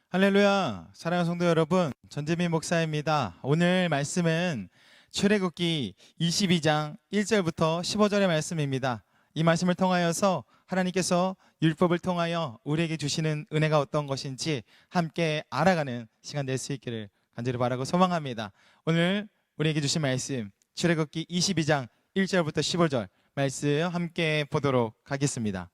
할렐루야, 사랑하는 성도 여러분, 전재민 목사입니다. 오늘 말씀은 출애굽기 22장 1절부터 15절의 말씀입니다. 이 말씀을 통하여서 하나님께서 율법을 통하여 우리에게 주시는 은혜가 어떤 것인지 함께 알아가는 시간 될 수 있기를 간절히 바라고 소망합니다. 오늘 우리에게 주신 말씀 출애굽기 22장 1절부터 15절 말씀 함께 보도록 하겠습니다.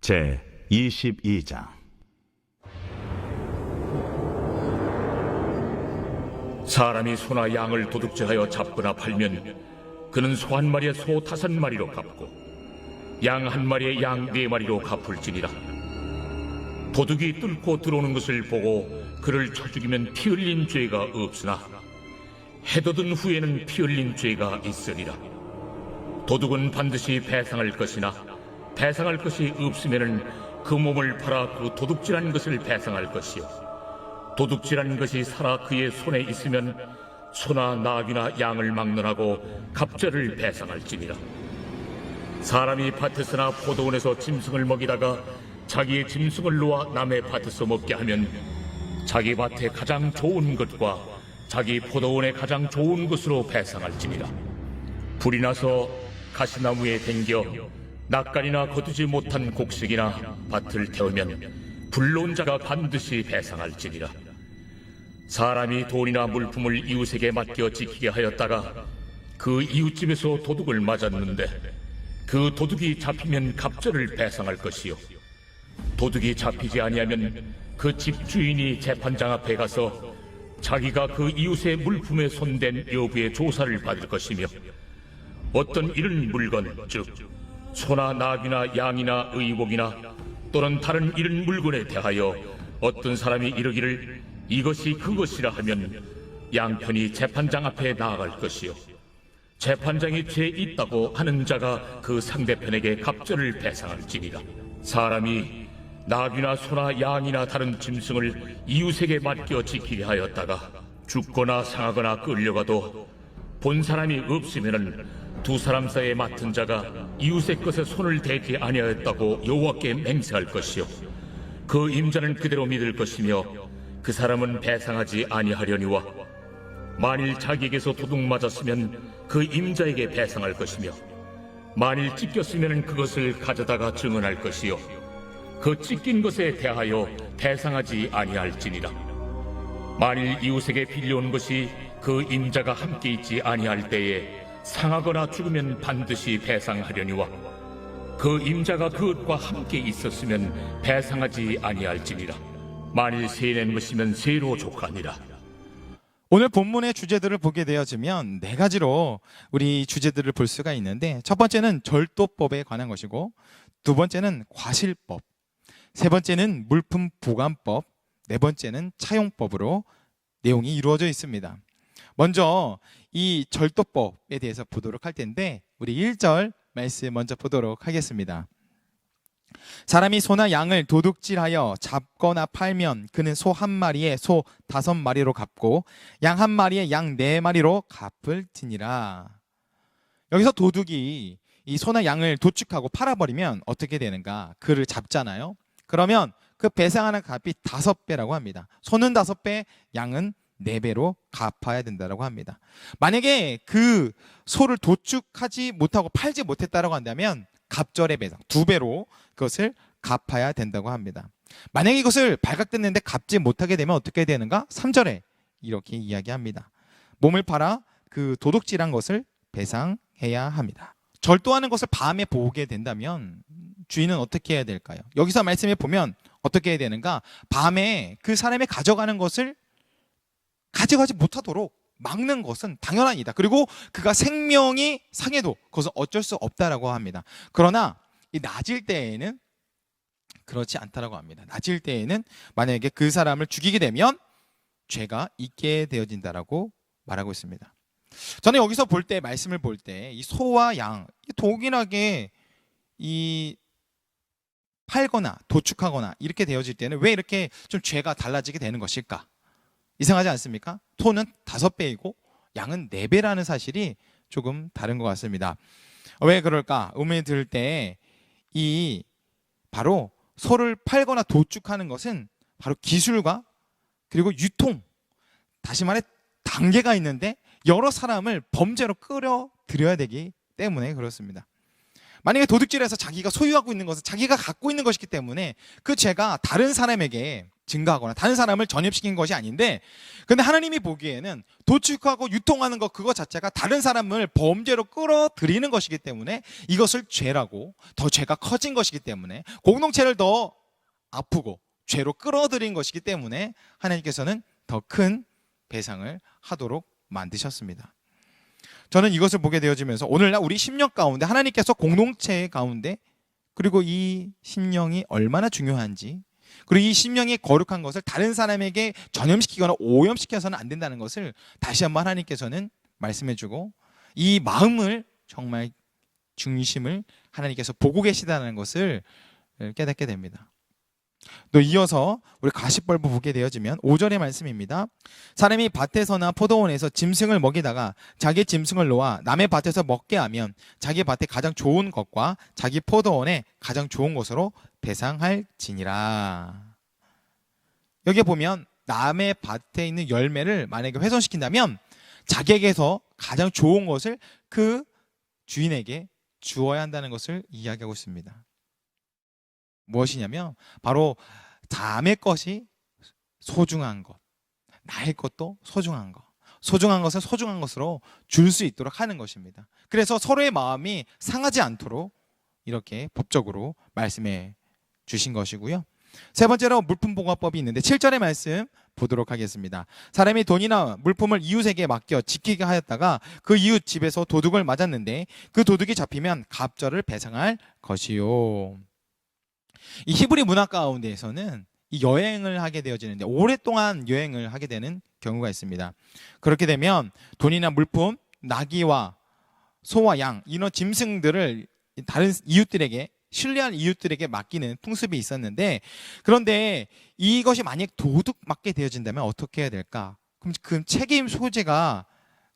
제 22장. 사람이 소나 양을 도둑질하여 잡거나 팔면 그는 소 한 마리에 소 5마리로 갚고 양 한 마리에 양 4마리로 갚을지니라. 도둑이 뚫고 들어오는 것을 보고 그를 쳐 죽이면 피 흘린 죄가 없으나 해돋은 후에는 피 흘린 죄가 있으리라. 도둑은 반드시 배상할 것이나 배상할 것이 없으면은 그 몸을 팔아 그 도둑질한 것을 배상할 것이요, 도둑질한 것이 살아 그의 손에 있으면 소나 나귀나 양을 막론하고 갑절을 배상할지니라. 사람이 밭에서나 포도원에서 짐승을 먹이다가 자기의 짐승을 놓아 남의 밭에서 먹게 하면 자기 밭에 가장 좋은 것과 자기 포도원에 가장 좋은 것으로 배상할지니라. 불이 나서 가시나무에 댕겨 낯간이나 거두지 못한 곡식이나 밭을 태우면 불러온 자가 반드시 배상할지니라. 사람이 돈이나 물품을 이웃에게 맡겨 지키게 하였다가 그 이웃집에서 도둑을 맞았는데 그 도둑이 잡히면 갑절을 배상할 것이요, 도둑이 잡히지 아니하면 그 집주인이 재판장 앞에 가서 자기가 그 이웃의 물품에 손댄 여부의 조사를 받을 것이며, 어떤 이런 물건, 즉 소나 나귀나 양이나 의복이나 또는 다른 이런 물건에 대하여 어떤 사람이 이르기를 이것이 그것이라 하면 양편이 재판장 앞에 나아갈 것이요, 재판장이 죄 있다고 하는 자가 그 상대편에게 갑절을 배상할지니라. 사람이 나귀나 소나 양이나 다른 짐승을 이웃에게 맡겨 지키게 하였다가 죽거나 상하거나 끌려가도 본 사람이 없으면은 두 사람 사이에 맡은 자가 이웃의 것에 손을 대지 아니하였다고 여호와께 맹세할 것이요, 그 임자는 그대로 믿을 것이며 그 사람은 배상하지 아니하려니와, 만일 자기에게서 도둑 맞았으면 그 임자에게 배상할 것이며, 만일 찢겼으면 그것을 가져다가 증언할 것이요, 그 찢긴 것에 대하여 배상하지 아니할지니라. 만일 이웃에게 빌려온 것이 그 임자가 함께 있지 아니할 때에 상하거나 죽으면 반드시 배상하려니와, 그 임자가 그것과 함께 있었으면 배상하지 아니할지니라. 만일 세낸 것이면 세로 족하니라. 오늘 본문의 주제들을 보게 되어지면 네 가지로 우리 주제들을 볼 수가 있는데, 첫 번째는 절도법에 관한 것이고, 두 번째는 과실법, 세 번째는 물품 보관법, 네 번째는 차용법으로 내용이 이루어져 있습니다. 먼저 이 절도법에 대해서 보도록 할 텐데, 우리 1절 말씀 먼저 보도록 하겠습니다. 사람이 소나 양을 도둑질하여 잡거나 팔면 그는 소 한 마리에 소 5마리로 갚고 양 한 마리에 양 4마리로 갚을지니라. 여기서 도둑이 이 소나 양을 도축하고 팔아버리면 어떻게 되는가? 그를 잡잖아요. 그러면 그 배상하는 값이 5배라고 합니다. 소는 5배, 양은 4배로 갚아야 된다고 합니다. 만약에 그 소를 도축하지 못하고 팔지 못했다고 한다면 갑절의 배상 2배로 그것을 갚아야 된다고 합니다. 만약에 이것을 발각됐는데 갚지 못하게 되면 어떻게 되는가? 3절에 이렇게 이야기합니다. 몸을 팔아 그 도둑질한 것을 배상해야 합니다. 절도하는 것을 밤에 보게 된다면 주인은 어떻게 해야 될까요? 여기서 말씀해 보면 어떻게 해야 되는가? 밤에 그 사람이 가져가는 것을 가져가지 못하도록 막는 것은 당연한 일이다. 그리고 그가 생명이 상해도 그것은 어쩔 수 없다라고 합니다. 그러나 이 낮일 때에는 그렇지 않다라고 합니다. 낮일 때에는 만약에 그 사람을 죽이게 되면 죄가 있게 되어진다라고 말하고 있습니다. 저는 여기서 볼 때, 말씀을 볼 때 이 소와 양 동일하게 이 팔거나 도축하거나 이렇게 되어질 때는 왜 이렇게 좀 죄가 달라지게 되는 것일까? 이상하지 않습니까? 소는 5배이고 양은 4배라는 사실이 조금 다른 것 같습니다. 왜 그럴까? 의문이 들 때 이 바로 소를 팔거나 도축하는 것은 바로 기술과 그리고 유통, 다시 말해 단계가 있는데 여러 사람을 범죄로 끌어들여야 되기 때문에 그렇습니다. 만약에 도둑질해서 자기가 소유하고 있는 것은 자기가 갖고 있는 것이기 때문에 그 죄가 다른 사람에게 증가하거나 다른 사람을 전입시킨 것이 아닌데, 근데 하나님이 보기에는 도축하고 유통하는 것 그것 자체가 다른 사람을 범죄로 끌어들이는 것이기 때문에 이것을 죄라고, 더 죄가 커진 것이기 때문에 공동체를 더 아프고 죄로 끌어들인 것이기 때문에 하나님께서는 더 큰 배상을 하도록 만드셨습니다. 저는 이것을 보게 되어지면서 오늘날 우리 심령 가운데 하나님께서 공동체 가운데 그리고 이 심령이 얼마나 중요한지, 그리고 이 심령이 거룩한 것을 다른 사람에게 전염시키거나 오염시켜서는 안 된다는 것을 다시 한번 하나님께서는 말씀해주고, 이 마음을 정말 중심을 하나님께서 보고 계시다는 것을 깨닫게 됩니다. 또 이어서 우리 가시벌브 보게 되어지면 5절의 말씀입니다. 사람이 밭에서나 포도원에서 짐승을 먹이다가 자기 짐승을 놓아 남의 밭에서 먹게 하면 자기 밭에 가장 좋은 것과 자기 포도원에 가장 좋은 것으로 배상할지니라. 여기 보면 남의 밭에 있는 열매를 만약에 훼손시킨다면 자기에게서 가장 좋은 것을 그 주인에게 주어야 한다는 것을 이야기하고 있습니다. 무엇이냐면 바로 남의 것이 소중한 것, 나의 것도 소중한 것, 소중한 것은 소중한 것으로 줄 수 있도록 하는 것입니다. 그래서 서로의 마음이 상하지 않도록 이렇게 법적으로 말씀해 주신 것이고요. 세 번째로 물품보관법이 있는데 7절의 말씀 보도록 하겠습니다. 사람이 돈이나 물품을 이웃에게 맡겨 지키게 하였다가 그 이웃 집에서 도둑을 맞았는데 그 도둑이 잡히면 갑절을 배상할 것이요. 이 히브리 문화 가운데에서는 이 여행을 하게 되어지는데 오랫동안 여행을 하게 되는 경우가 있습니다. 그렇게 되면 돈이나 물품, 나귀와 소와 양, 이런 짐승들을 다른 이웃들에게, 신뢰하는 이웃들에게 맡기는 풍습이 있었는데, 그런데 이것이 만약 도둑 맞게 되어진다면 어떻게 해야 될까? 그럼 그 책임 소재가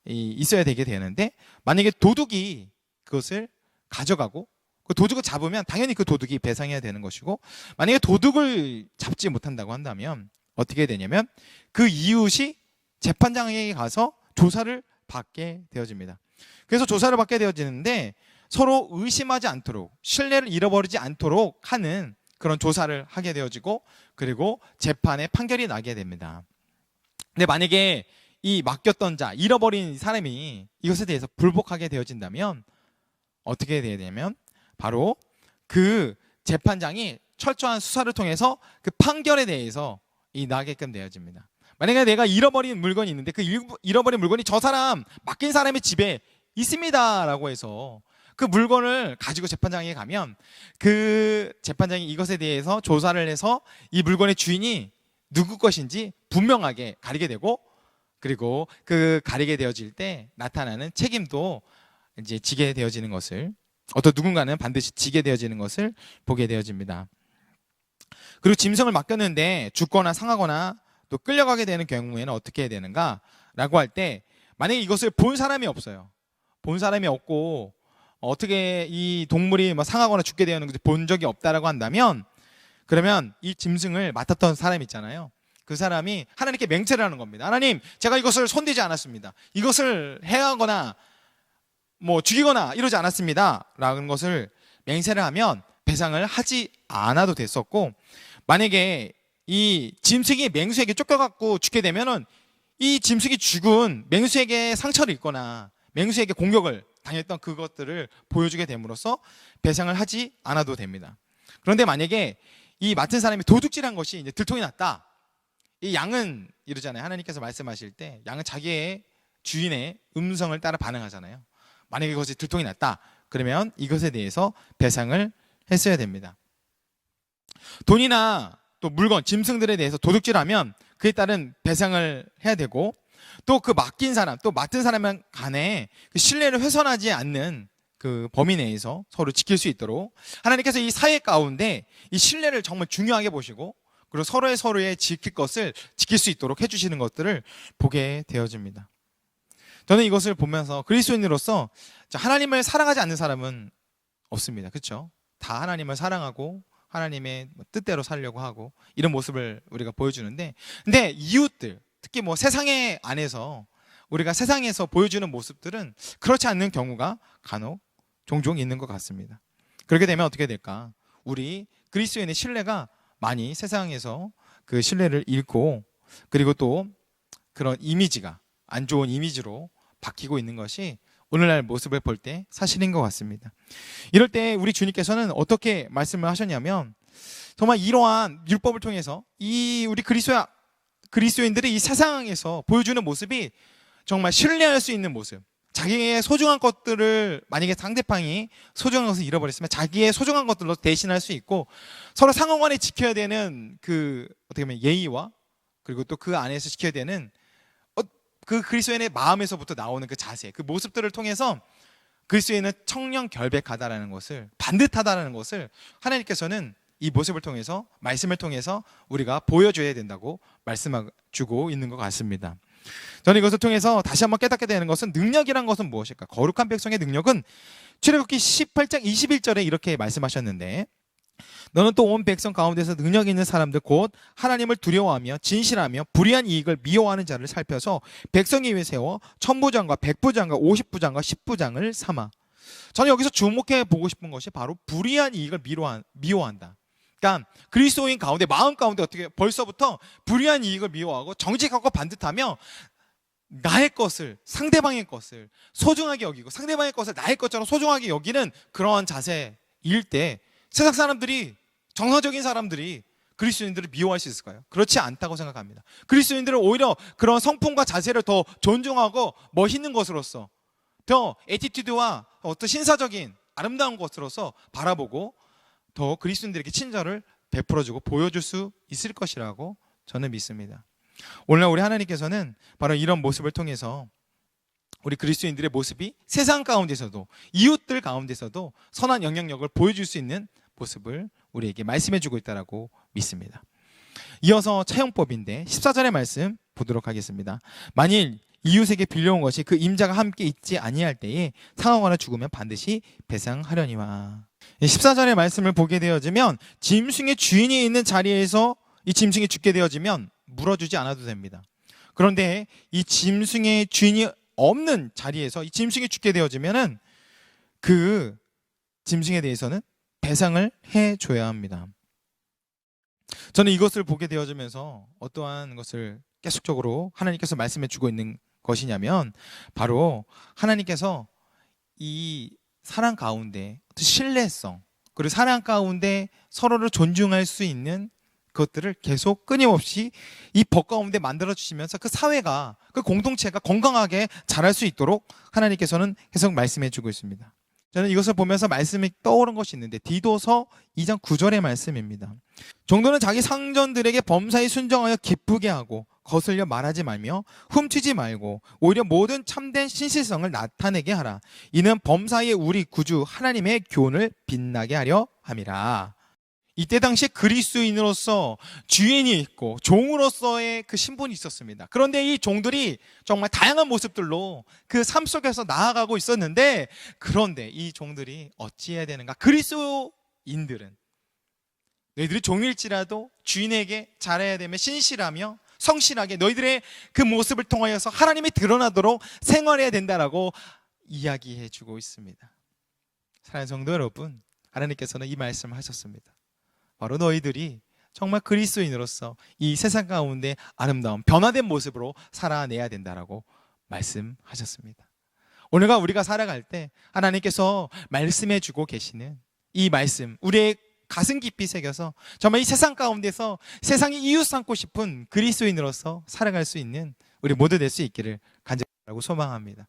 있어야 되게 되는데, 만약에 도둑이 그것을 가져가고 그 도둑을 잡으면 당연히 그 도둑이 배상해야 되는 것이고, 만약에 도둑을 잡지 못한다고 한다면 어떻게 되냐면 그 이웃이 재판장에게 가서 조사를 받게 되어집니다. 그래서 조사를 받게 되어지는데 서로 의심하지 않도록, 신뢰를 잃어버리지 않도록 하는 그런 조사를 하게 되어지고, 그리고 재판에 판결이 나게 됩니다. 근데 만약에 이 맡겼던 자, 잃어버린 사람이 이것에 대해서 불복하게 되어진다면 어떻게 돼야 되냐면 바로 그 재판장이 철저한 수사를 통해서 그 판결에 대해서 나게끔 되어집니다. 만약에 내가 잃어버린 물건이 있는데 그 잃어버린 물건이 저 사람, 맡긴 사람의 집에 있습니다라고 해서 그 물건을 가지고 재판장에 가면 그 재판장이 이것에 대해서 조사를 해서 이 물건의 주인이 누구 것인지 분명하게 가리게 되고, 그리고 그 가리게 되어질 때 나타나는 책임도 이제 지게 되어지는 것을, 어떤 누군가는 반드시 지게 되어지는 것을 보게 되어집니다. 그리고 짐승을 맡겼는데 죽거나 상하거나 또 끌려가게 되는 경우에는 어떻게 해야 되는가라고 할 때, 만약에 이것을 본 사람이 없어요. 본 사람이 없고 어떻게 이 동물이 상하거나 죽게 되는 것을 본 적이 없다라고 한다면, 그러면 이 짐승을 맡았던 사람 있잖아요. 그 사람이 하나님께 맹세를 하는 겁니다. 하나님, 제가 이것을 손대지 않았습니다. 이것을 해하거나 죽이거나 이러지 않았습니다 라는 것을 맹세를 하면 배상을 하지 않아도 됐었고, 만약에 이 짐승이 맹수에게 쫓겨갖고 죽게 되면은 이 짐승이 죽은 맹수에게 상처를 입거나 맹수에게 공격을 당했던 그것들을 보여주게 됨으로써 배상을 하지 않아도 됩니다. 그런데 만약에 이 맡은 사람이 도둑질한 것이 이제 들통이 났다. 이 양은 이러잖아요. 하나님께서 말씀하실 때 양은 자기의 주인의 음성을 따라 반응하잖아요. 만약에 그것이 들통이 났다, 그러면 이것에 대해서 배상을 했어야 됩니다. 돈이나 또 물건, 짐승들에 대해서 도둑질하면 그에 따른 배상을 해야 되고, 또 그 맡긴 사람, 또 맡은 사람 간에 그 신뢰를 훼손하지 않는 그 범위 내에서 서로 지킬 수 있도록 하나님께서 이 사회 가운데 이 신뢰를 정말 중요하게 보시고, 그리고 서로의 지킬 것을 지킬 수 있도록 해주시는 것들을 보게 되어집니다. 저는 이것을 보면서 그리스도인으로서 하나님을 사랑하지 않는 사람은 없습니다. 그렇죠? 다 하나님을 사랑하고 하나님의 뜻대로 살려고 하고 이런 모습을 우리가 보여주는데, 근데 이웃들, 특히 세상의 안에서 우리가 세상에서 보여주는 모습들은 그렇지 않는 경우가 간혹 종종 있는 것 같습니다. 그렇게 되면 어떻게 될까? 우리 그리스도인의 신뢰가 많이 세상에서 그 신뢰를 잃고, 그리고 또 그런 이미지가 안 좋은 이미지로 바뀌고 있는 것이 오늘날 모습을 볼 때 사실인 것 같습니다. 이럴 때 우리 주님께서는 어떻게 말씀을 하셨냐면, 정말 이러한 율법을 통해서 우리 그리스도인들이 이 세상에서 보여주는 모습이 정말 신뢰할 수 있는 모습, 자기의 소중한 것들을, 만약에 상대방이 소중한 것을 잃어버렸으면 자기의 소중한 것들로 대신할 수 있고, 서로 상호간에 지켜야 되는 어떻게 보면 예의와, 그리고 또 그 안에서 지켜야 되는 그 그리스도인의 마음에서부터 나오는 그 자세, 그 모습들을 통해서 그리스도인은 청렴 결백하다라는 것을, 반듯하다라는 것을 하나님께서는 이 모습을 통해서, 말씀을 통해서 우리가 보여줘야 된다고 말씀해주고 있는 것 같습니다. 저는 이것을 통해서 다시 한번 깨닫게 되는 것은, 능력이란 것은 무엇일까? 거룩한 백성의 능력은 출애굽기 18장 21절에 이렇게 말씀하셨는데, 너는 또 온 백성 가운데서 능력 있는 사람들 곧 하나님을 두려워하며 진실하며 불의한 이익을 미워하는 자를 살펴서 백성이 위에 세워 천부장과 백부장과 50부장과 10부장을 삼아. 저는 여기서 주목해 보고 싶은 것이 바로 불의한 이익을 미워한다. 그러니까 그리스도인 가운데, 마음 가운데 어떻게 벌써부터 불의한 이익을 미워하고 정직하고 반듯하며 나의 것을, 상대방의 것을 소중하게 여기고 상대방의 것을 나의 것처럼 소중하게 여기는 그러한 자세일 때 세상 사람들이, 정상적인 사람들이 그리스도인들을 미워할 수 있을까요? 그렇지 않다고 생각합니다. 그리스도인들은 오히려 그런 성품과 자세를 더 존중하고 멋있는 것으로서, 더 애티튜드와 어떤 신사적인 아름다운 것으로서 바라보고 더 그리스도인들에게 친절을 베풀어주고 보여줄 수 있을 것이라고 저는 믿습니다. 오늘날 우리 하나님께서는 바로 이런 모습을 통해서 우리 그리스도인들의 모습이 세상 가운데서도, 이웃들 가운데서도 선한 영향력을 보여줄 수 있는 모습을 우리에게 말씀해주고 있다고 믿습니다. 이어서 차용법인데 14절의 말씀 보도록 하겠습니다. 만일 이웃에게 빌려온 것이 그 임자가 함께 있지 아니할 때에 상하거나 죽으면 반드시 배상하려니와. 14절의 말씀을 보게 되어지면, 짐승의 주인이 있는 자리에서 이 짐승이 죽게 되어지면 물어주지 않아도 됩니다. 그런데 이 짐승의 주인이 없는 자리에서 이 짐승이 죽게 되어지면은 그 짐승에 대해서는 배상을 해줘야 합니다. 저는 이것을 보게 되어지면서 어떠한 것을 계속적으로 하나님께서 말씀해 주고 있는 것이냐면, 바로 하나님께서 이 사랑 가운데 신뢰성, 그리고 사랑 가운데 서로를 존중할 수 있는 그것들을 계속 끊임없이 이 법 가운데 만들어 주시면서 그 사회가, 그 공동체가 건강하게 자랄 수 있도록 하나님께서는 계속 말씀해 주고 있습니다. 저는 이것을 보면서 말씀이 떠오른 것이 있는데, 디도서 2장 9절의 말씀입니다. 종도는 자기 상전들에게 범사에 순정하여 기쁘게 하고 거슬려 말하지 말며 훔치지 말고 오히려 모든 참된 신실성을 나타내게 하라. 이는 범사에 우리 구주 하나님의 교훈을 빛나게 하려 함이라. 이때 당시에 그리스도인으로서 주인이 있고 종으로서의 그 신분이 있었습니다. 그런데 이 종들이 정말 다양한 모습들로 그 삶 속에서 나아가고 있었는데, 그런데 이 종들이 어찌해야 되는가? 그리스도인들은 너희들이 종일지라도 주인에게 잘해야 되며 신실하며 성실하게 너희들의 그 모습을 통하여서 하나님이 드러나도록 생활해야 된다라고 이야기해 주고 있습니다. 사랑하는 성도 여러분, 하나님께서는 이 말씀을 하셨습니다. 바로 너희들이 정말 그리스도인으로서 이 세상 가운데 아름다운 변화된 모습으로 살아내야 된다라고 말씀하셨습니다. 오늘과 우리가 살아갈 때 하나님께서 말씀해 주고 계시는 이 말씀, 우리의 가슴 깊이 새겨서 정말 이 세상 가운데서 세상이 이웃 삼고 싶은 그리스도인으로서 살아갈 수 있는 우리 모두 될 수 있기를 간절하고 소망합니다.